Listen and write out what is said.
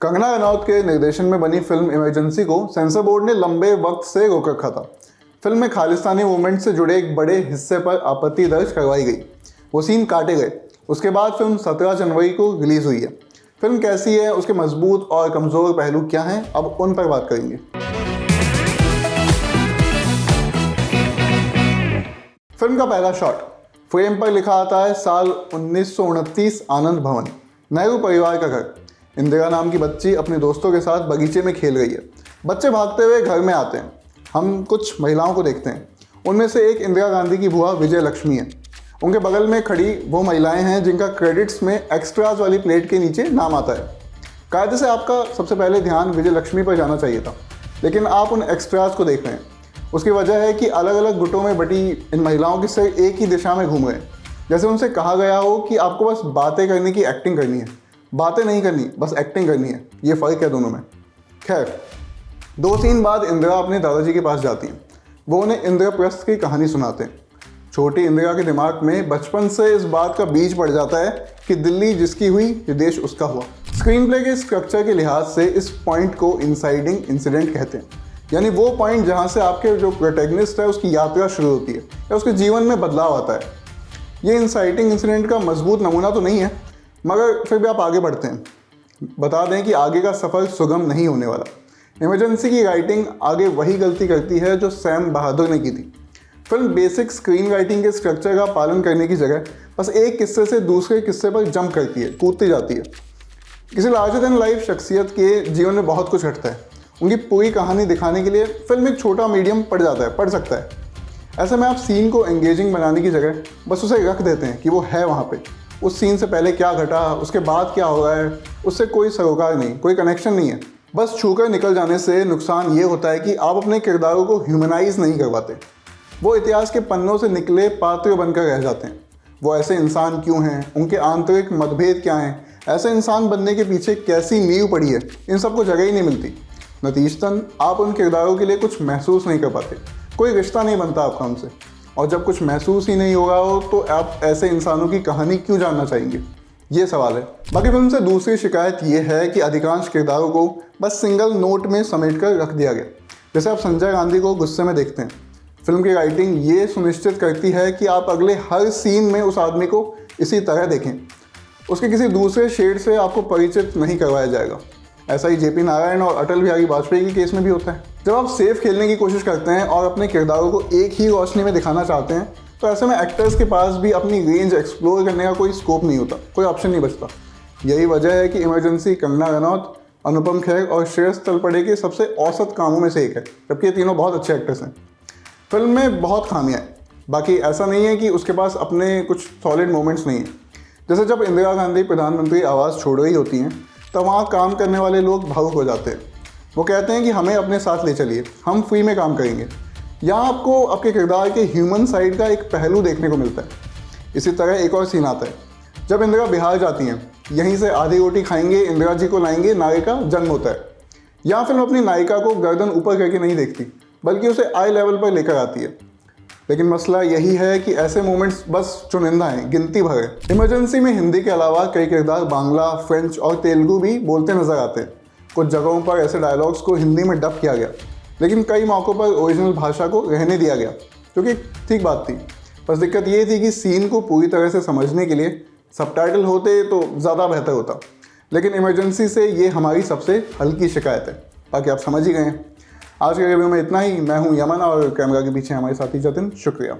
कंगना रनौत के निर्देशन में बनी फिल्म इमरजेंसी को सेंसर बोर्ड ने लंबे वक्त से रोक रखा था। फिल्म में खालिस्तानी मूवमेंट से जुड़े एक बड़े हिस्से पर आपत्ति दर्ज करवाई गई। वो सीन काटे गए। उसके बाद फिल्म 17 जनवरी को रिलीज हुई है। फिल्म कैसी है, उसके मजबूत और कमज़ोर पहलू क्या हैं, अब उन पर बात करेंगे। फिल्म का पहला शॉट फ्रेम पर लिखा आता है साल 1929 आनंद भवन, नेहरू परिवार का घर। इंदिरा नाम की बच्ची अपने दोस्तों के साथ बगीचे में खेल रही है। बच्चे भागते हुए घर में आते हैं। हम कुछ महिलाओं को देखते हैं। उनमें से एक इंदिरा गांधी की बुआ विजय लक्ष्मी है। उनके बगल में खड़ी वो महिलाएं हैं जिनका क्रेडिट्स में एक्स्ट्राज वाली प्लेट के नीचे नाम आता है। कायदे से आपका सबसे पहले ध्यान विजय लक्ष्मी पर जाना चाहिए था, लेकिन आप उन एक्स्ट्राज को देख रहे हैं। उसकी वजह है कि अलग अलग गुटों में बटी इन महिलाओं के सिर एक ही दिशा में घूम रहे हैं, जैसे उनसे कहा गया हो कि आपको बस बातें करने की एक्टिंग करनी है। बातें नहीं करनी, बस एक्टिंग करनी है। ये फ़र्क है दोनों में। खैर, 2 सीन बाद इंदिरा अपने दादाजी के पास जाती हैं। वो उन्हें इंद्रप्रस्थ की कहानी सुनाते हैं। छोटी इंदिरा के दिमाग में बचपन से इस बात का बीज पड़ जाता है कि दिल्ली जिसकी हुई, ये देश उसका हुआ। स्क्रीन प्ले के स्ट्रक्चर के लिहाज से इस पॉइंट को इंसाइडिंग इंसिडेंट कहते हैं, यानी वो पॉइंट जहाँ से आपके जो प्रोटैगनिस्ट है उसकी यात्रा शुरू होती है या उसके जीवन में बदलाव आता है। ये इंसाइटिंग इंसिडेंट का मजबूत नमूना तो नहीं है, मगर फिर भी आप आगे बढ़ते हैं। बता दें कि आगे का सफ़र सुगम नहीं होने वाला। इमरजेंसी की राइटिंग आगे वही गलती करती है जो सैम बहादुर ने की थी। फिल्म बेसिक स्क्रीन राइटिंग के स्ट्रक्चर का पालन करने की जगह बस एक किस्से से दूसरे किस्से पर जंप करती है, कूदती जाती है। किसी लार्जर देन लाइफ शख्सियत के जीवन में बहुत कुछ घटता है। उनकी पूरी कहानी दिखाने के लिए फिल्म एक छोटा मीडियम पड़ सकता है। ऐसे में आप सीन को एंगेजिंग बनाने की जगह बस उसे रख देते हैं कि वो है वहाँ पे। उस सीन से पहले क्या घटा, उसके बाद क्या हो रहा है, उससे कोई सरोकार नहीं, कोई कनेक्शन नहीं है। बस छूकर निकल जाने से नुकसान ये होता है कि आप अपने किरदारों को ह्यूमनाइज नहीं कर पाते। वो इतिहास के पन्नों से निकले पात्र बनकर रह जाते हैं। वो ऐसे इंसान क्यों हैं, उनके आंतरिक मतभेद क्या हैं, ऐसे इंसान बनने के पीछे कैसी नींव पड़ी है, इन सबको जगह ही नहीं मिलती। नतीजतन आप उन किरदारों के लिए कुछ महसूस नहीं कर पाते। कोई रिश्ता नहीं बनता आपका उनसे, और जब कुछ महसूस ही नहीं होगा हो तो आप ऐसे इंसानों की कहानी क्यों जानना चाहेंगे, ये सवाल है। बाकी फिल्म से दूसरी शिकायत ये है कि अधिकांश किरदारों को बस सिंगल नोट में समेट कर रख दिया गया। जैसे आप संजय गांधी को गुस्से में देखते हैं। फिल्म की राइटिंग ये सुनिश्चित करती है कि आप अगले हर सीन में उस आदमी को इसी तरह देखें। उसके किसी दूसरे शेड से आपको परिचित नहीं करवाया जाएगा। ऐसा ही जेपी नारायण और अटल बिहारी वाजपेयी के केस में भी होता है। जब आप सेफ खेलने की कोशिश करते हैं और अपने किरदारों को एक ही रोशनी में दिखाना चाहते हैं, तो ऐसे में एक्टर्स के पास भी अपनी रेंज एक्सप्लोर करने का कोई स्कोप नहीं होता, कोई ऑप्शन नहीं बचता। यही वजह है कि इमरजेंसी कंगना रनौत, अनुपम खेर और श्रेयस तलपड़े के सबसे औसत कामों में से एक है, जबकि ये तीनों बहुत अच्छे एक्टर्स हैं। फिल्म में बहुत खामियाँ हैं। बाकी ऐसा नहीं है कि उसके पास अपने कुछ सॉलिड मोमेंट्स नहीं हैं। जैसे जब इंदिरा गांधी प्रधानमंत्री आवास छोड़ रही होती हैं, तो वहाँ काम करने वाले लोग भावुक हो जाते हैं। वो कहते हैं कि हमें अपने साथ ले चलिए, हम फ्री में काम करेंगे। यहाँ आपको आपके किरदार के ह्यूमन साइड का एक पहलू देखने को मिलता है। इसी तरह एक और सीन आता है जब इंदिरा बिहार जाती हैं। यहीं से आधी रोटी खाएंगे, इंदिरा जी को लाएंगे, नायिका जन्म होता है। यहाँ फिल्म अपनी नायिका को गर्दन ऊपर करके नहीं देखती, बल्कि उसे आई लेवल पर लेकर आती है। लेकिन मसला यही है कि ऐसे मोमेंट्स बस चुनिंदा हैं, गिनती भर है। इमरजेंसी में हिंदी के अलावा कई किरदार बांग्ला, फ्रेंच और तेलुगु भी बोलते नजर आते हैं। कुछ जगहों पर ऐसे डायलॉग्स को हिंदी में डब किया गया, लेकिन कई मौक़ों पर ओरिजिनल भाषा को रहने दिया गया, जो कि ठीक बात थी। बस दिक्कत ये थी कि सीन को पूरी तरह से समझने के लिए सबटाइटल होते तो ज़्यादा बेहतर होता। लेकिन इमरजेंसी से ये हमारी सबसे हल्की शिकायत है। बाकी आप समझ ही गए हैं। आज के रिव्यू में इतना ही। मैं हूं यमन और कैमरा के पीछे हमारे साथी जतिन। शुक्रिया।